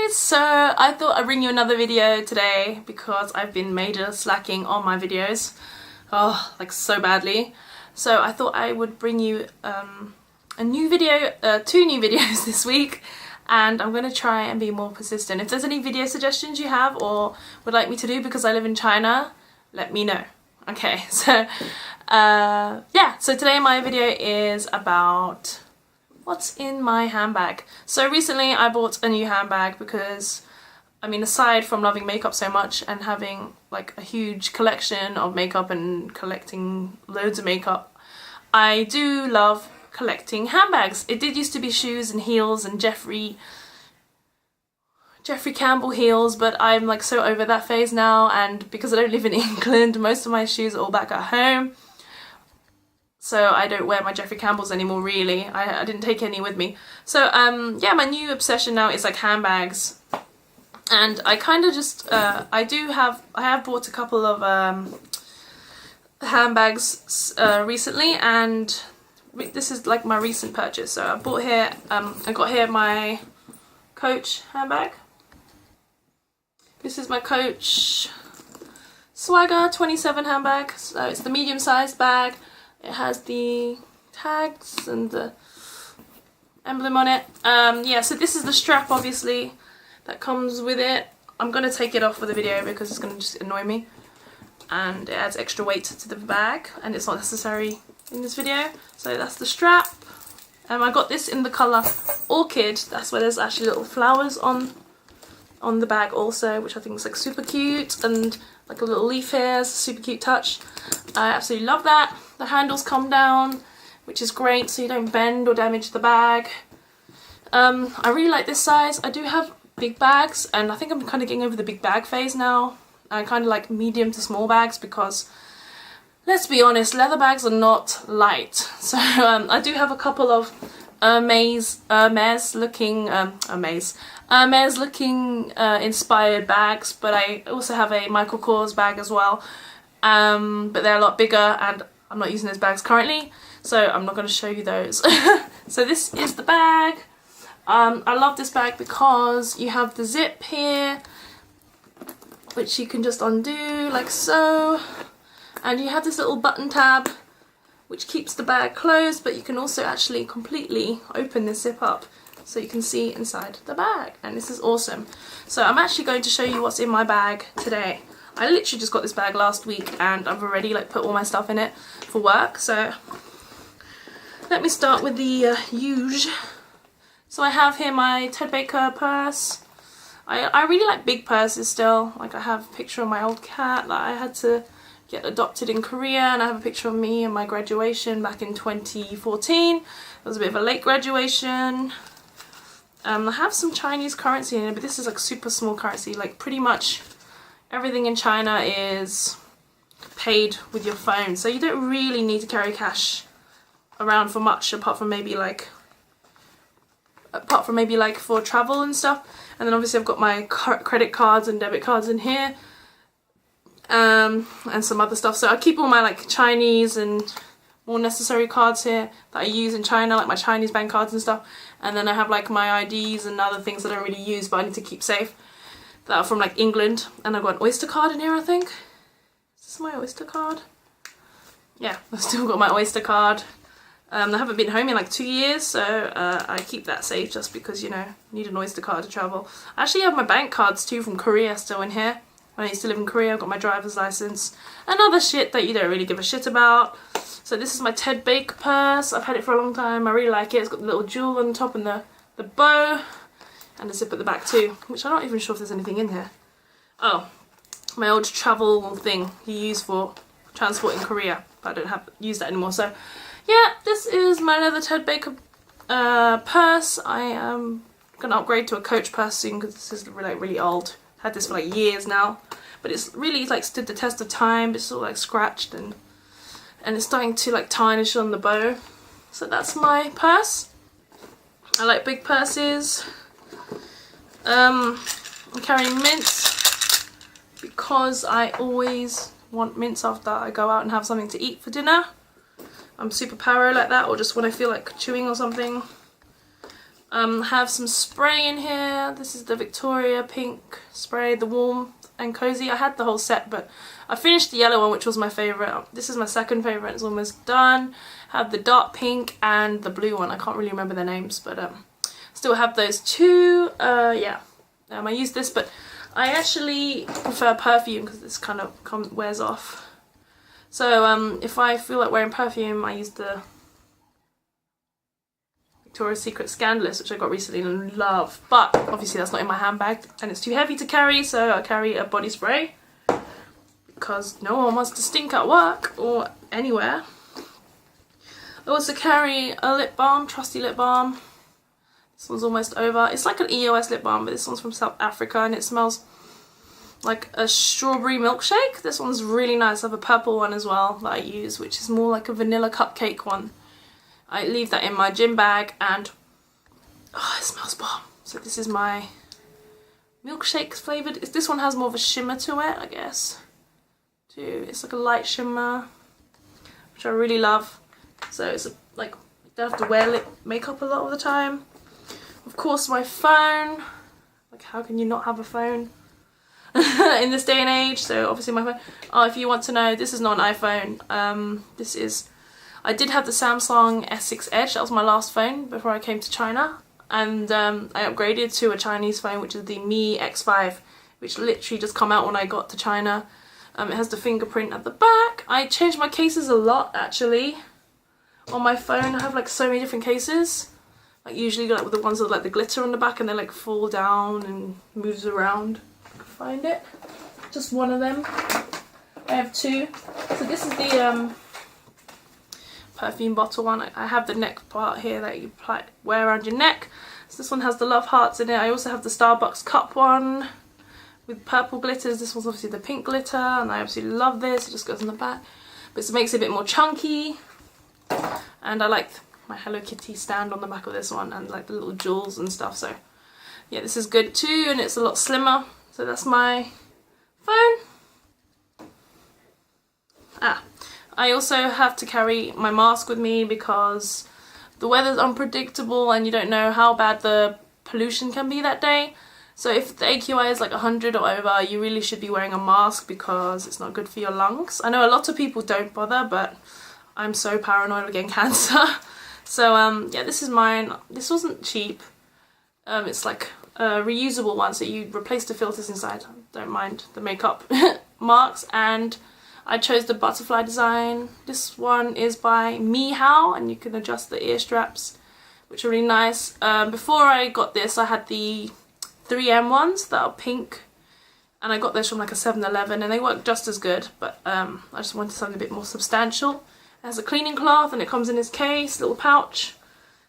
guys, so I thought I'd bring you another video today because I've been major slacking on my videos, like so badly. So I thought I would bring you a new video, two new videos this week, and I'm going to try and be more persistent. If there's any video suggestions you have or would like me to do because I live in China, let me know. Okay, so yeah, so today my video is about what's in my handbag. So recently I bought a new handbag because, I mean, aside from loving makeup so much and having like a huge collection of makeup and collecting loads of makeup, I do love collecting handbags. It did used to be shoes and heels and Jeffrey Campbell heels, but I'm like so over that phase now, and because I don't live in England, most of my shoes are all back at home. So I don't wear my Jeffrey Campbells anymore, really. I didn't take any with me. So yeah, my new obsession now is like handbags. And I kind of just, I have bought a couple of handbags recently, and this is like my recent purchase. So I bought here, I got here my Coach handbag. This is my Coach Swagger 27 handbag. So it's the medium-sized bag. It has the tags and the emblem on it. Yeah, so this is the strap, obviously, that comes with it. I'm going to take it off for the video because it's going to just annoy me. And it adds extra weight to the bag, and it's not necessary in this video. So that's the strap. I got this in the colour Orchid. That's where there's actually little flowers on the bag also, which I think is like super cute, and like a little leaf here, it's a super cute touch. I absolutely love that. The handles come down, which is great, so you don't bend or damage the bag. I really like this size. I do have big bags, and I think I'm kind of getting over the big bag phase now. I kind of like medium to small bags because, let's be honest, leather bags are not light. So I do have a couple of Hermes looking inspired bags, but I also have a Michael Kors bag as well. But they're a lot bigger, and I'm not using those bags currently, so I'm not going to show you those. So this is the bag. I love this bag because you have the zip here, which you can just undo like so, and you have this little button tab which keeps the bag closed, but you can also actually completely open this zip up so you can see inside the bag, and this is awesome. So I'm actually going to show you what's in my bag today. I literally just got this bag last week and I've already like put all my stuff in it for work. So let me start with the huge. So I have here my Ted Baker purse. I really like big purses still. Like, I have a picture of my old cat that I had to get adopted in Korea, and I have a picture of me and my graduation back in 2014. It was a bit of a late graduation. I have some Chinese currency in it, but this is like super small currency. Like, pretty much everything in China is paid with your phone, so you don't really need to carry cash around for much, apart from maybe like for travel and stuff. And then obviously I've got my credit cards and debit cards in here, and some other stuff. So I keep all my like Chinese and more necessary cards here that I use in China, like my Chinese bank cards and stuff. And then I have like my IDs and other things that I don't really use but I need to keep safe, that are from like England. And I've got an Oyster card in here, I think. Is this my Oyster card? Yeah, I've still got my Oyster card. I haven't been home in like 2 years, so I keep that safe just because, you know, you need an Oyster card to travel. I actually have my bank cards too from Korea still in here. When I used to live in Korea, I've got my driver's license and other shit that you don't really give a shit about. So this is my Ted Baker purse. I've had it for a long time. I really like it. It's got the little jewel on the top and the bow, and a zip at the back too, which I'm not even sure if there's anything in here. Oh, my old travel thing you use for transport in Korea, but I don't use that anymore. So yeah, this is my leather Ted Baker purse. I am going to upgrade to a Coach purse soon because this is really old. Had this for like years now, but it's really like stood the test of time. It's all like scratched and it's starting to like tarnish on the bow. So that's my purse. I like big purses. I'm carrying mints because I always want mints after I go out and have something to eat for dinner. I'm super paro like that, or just when I feel like chewing or something. Have some spray in here. This is the Victoria pink spray, the warm and cozy. I had the whole set, but I finished the yellow one, which was my favourite. This is my second favourite. It's almost done. Have the dark pink and the blue one. I can't really remember their names, but still have those two. Yeah, I use this, but I actually prefer perfume because this kind of wears off. So if I feel like wearing perfume, I use the Victoria's Secret Scandalous, which I got recently and love. But obviously that's not in my handbag and it's too heavy to carry, so I carry a body spray because no one wants to stink at work or anywhere. I also carry a lip balm, trusty lip balm. This one's almost over. It's like an EOS lip balm, but this one's from South Africa and it smells like a strawberry milkshake. This one's really nice. I have a purple one as well that I use, which is more like a vanilla cupcake one. I leave that in my gym bag and oh, it smells bomb. So this is my milkshake flavoured. This one has more of a shimmer to it, I guess. Too. It's like a light shimmer, which I really love. So it's like you don't have to wear makeup a lot of the time. Of course, my phone. Like, how can you not have a phone in this day and age? So obviously my phone. Oh, if you want to know, this is not an iPhone. This is. I did have the Samsung S6 Edge. That was my last phone before I came to China, and I upgraded to a Chinese phone, which is the Mi X5, which literally just come out when I got to China. It has the fingerprint at the back. I changed my cases a lot actually. On my phone, I have like so many different cases. Like usually like with the ones with like the glitter on the back and they like fall down and moves around. I can find it. Just one of them. I have two. So this is the perfume bottle one. I have the neck part here that you wear around your neck. So this one has the love hearts in it. I also have the Starbucks cup one with purple glitters. This one's obviously the pink glitter and I absolutely love this. It just goes on the back. But it makes it a bit more chunky. And I like my Hello Kitty stand on the back of this one and like the little jewels and stuff. So yeah, this is good too and it's a lot slimmer. So that's my phone. I also have to carry my mask with me because the weather's unpredictable and you don't know how bad the pollution can be that day. So if the AQI is like 100 or over, you really should be wearing a mask because it's not good for your lungs. I know a lot of people don't bother, but I'm so paranoid of getting cancer. So yeah, this is mine. This wasn't cheap. It's like a reusable one, so you replace the filters inside. Don't mind the makeup marks. And I chose the butterfly design. This one is by Mihao, and you can adjust the ear straps, which are really nice. Before I got this, I had the 3M ones that are pink, and I got this from like a 7-Eleven, and they work just as good, but I just wanted something a bit more substantial. It has a cleaning cloth, and it comes in this case, little pouch.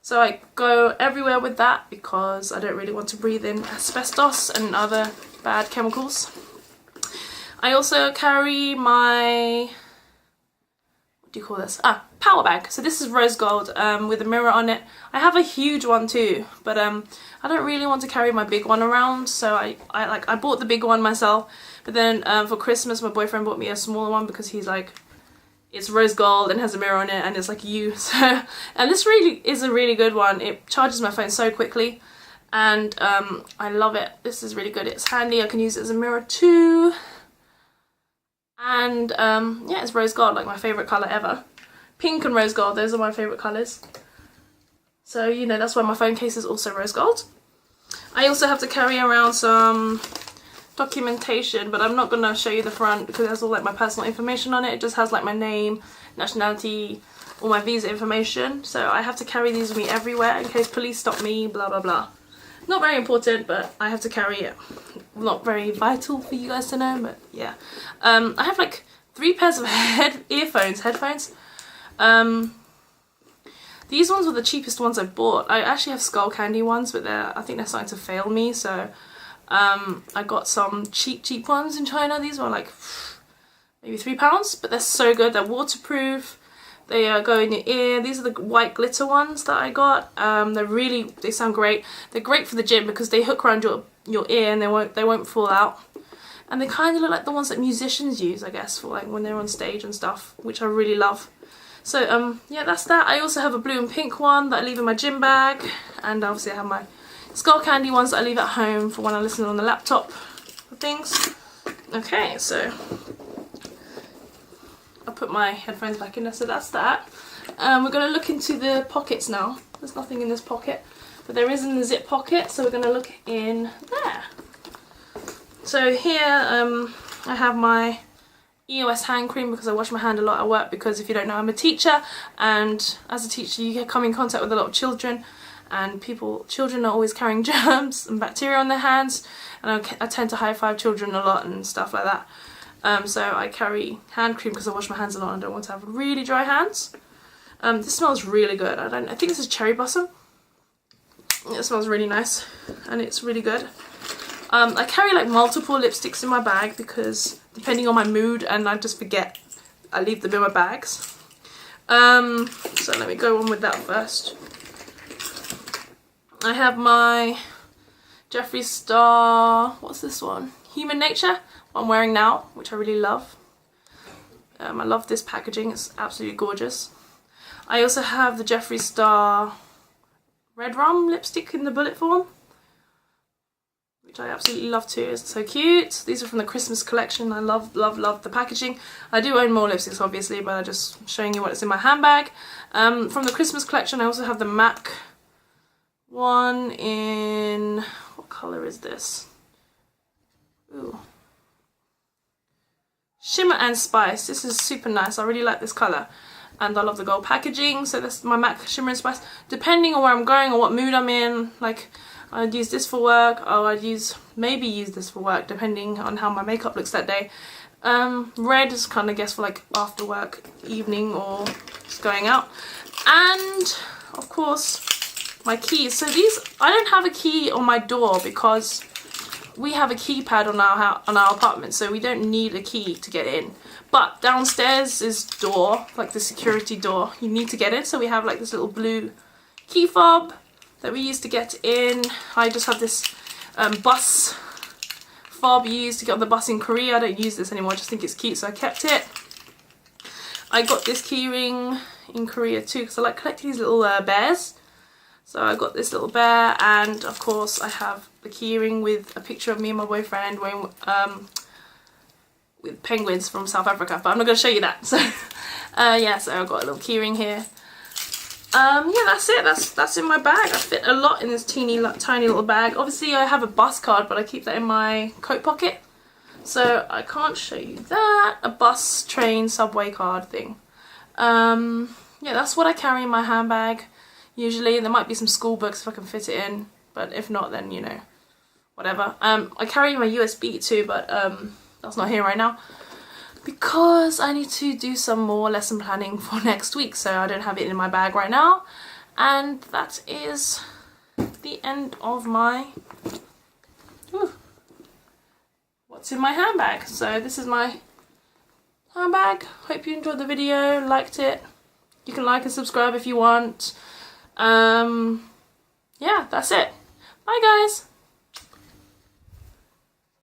So I go everywhere with that because I don't really want to breathe in asbestos and other bad chemicals. I also carry my, what do you call this? Power bag. So this is rose gold with a mirror on it. I have a huge one too, but I don't really want to carry my big one around, so I bought the big one myself, but then for Christmas my boyfriend bought me a smaller one because he's like, it's rose gold and has a mirror on it and it's like you. So, and this really is a really good one. It charges my phone so quickly and I love it. This is really good. It's handy. I can use it as a mirror too. And yeah, it's rose gold, like my favourite colour ever. Pink and rose gold, those are my favourite colours. So, you know, that's why my phone case is also rose gold. I also have to carry around some documentation, but I'm not going to show you the front because it has all like my personal information on it. It just has like my name, nationality, all my visa information. So I have to carry these with me everywhere in case police stop me, blah blah blah. Not very important, but I have to carry it. Not very vital for you guys to know, but yeah. I have like 3 pairs of headphones. These ones were the cheapest ones I bought. I actually have Skull Candy ones, but I think they're starting to fail me, so I got some cheap ones in China. These were like maybe £3, but they're so good. They're waterproof. They go in your ear. These are the white glitter ones that I got. They sound great. They're great for the gym because they hook around your ear and they won't fall out. And they kind of look like the ones that musicians use, I guess, for like when they're on stage and stuff, which I really love. So yeah, that's that. I also have a blue and pink one that I leave in my gym bag, and obviously I have my Skull Candy ones that I leave at home for when I listen on the laptop for things. Okay, so I'll put my headphones back in there, so that's that. We're going to look into the pockets now. There's nothing in this pocket, but there is in the zip pocket, so we're going to look in there. So here I have my EOS hand cream because I wash my hand a lot at work, because if you don't know, I'm a teacher, and as a teacher you come in contact with a lot of children, and children are always carrying germs and bacteria on their hands, and I tend to high five children a lot and stuff like that. So I carry hand cream because I wash my hands a lot and I don't want to have really dry hands. This smells really good. I think this is cherry blossom. It smells really nice and it's really good. I carry like multiple lipsticks in my bag because depending on my mood, and I just forget, I leave them in my bags. So let me go on with that first. I have my Jeffree Star, what's this one? Human Nature, what I'm wearing now, which I really love. I love this packaging, it's absolutely gorgeous. I also have the Jeffree Star Red Rum lipstick in the bullet form, which I absolutely love too. It's so cute. These are from the Christmas collection. I love the packaging. I do own more lipsticks obviously, but I'm just showing you what's in my handbag. From the Christmas collection I also have the MAC one in, what colour is this? Ooh. Shimmer and Spice. This is super nice. I really like this colour. And I love the gold packaging. So that's my MAC Shimmer and Spice. Depending on where I'm going or what mood I'm in, like I'd use this for work, or I'd maybe use this for work depending on how my makeup looks that day. Red is kind of, guess, for like after work, evening, or just going out. And of course my keys. So these, I don't have a key on my door because we have a keypad on our apartment, so we don't need a key to get in. But downstairs is door, like the security door, you need to get in. So we have like this little blue key fob that we use to get in. I just have this bus fob you use to get on the bus in Korea. I don't use this anymore, I just think it's cute, so I kept it. I got this key ring in Korea too because I like collecting these little bears. So I got this little bear, and of course I have the keyring with a picture of me and my boyfriend wearing with penguins from South Africa, but I'm not going to show you that. So yeah, so I've got a little keyring here. Yeah, that's it. That's in my bag. I fit a lot in this tiny little bag. Obviously I have a bus card, but I keep that in my coat pocket, so I can't show you that. A bus, train, subway card thing. Yeah, that's what I carry in my handbag. Usually, there might be some school books if I can fit it in, but if not, then, you know, whatever. I carry my USB too, but that's not here right now because I need to do some more lesson planning for next week, so I don't have it in my bag right now. And that is the end of my what's in my handbag. So this is my handbag. Hope you enjoyed the video, liked it. You can like and subscribe if you want. Yeah, that's it. Bye guys.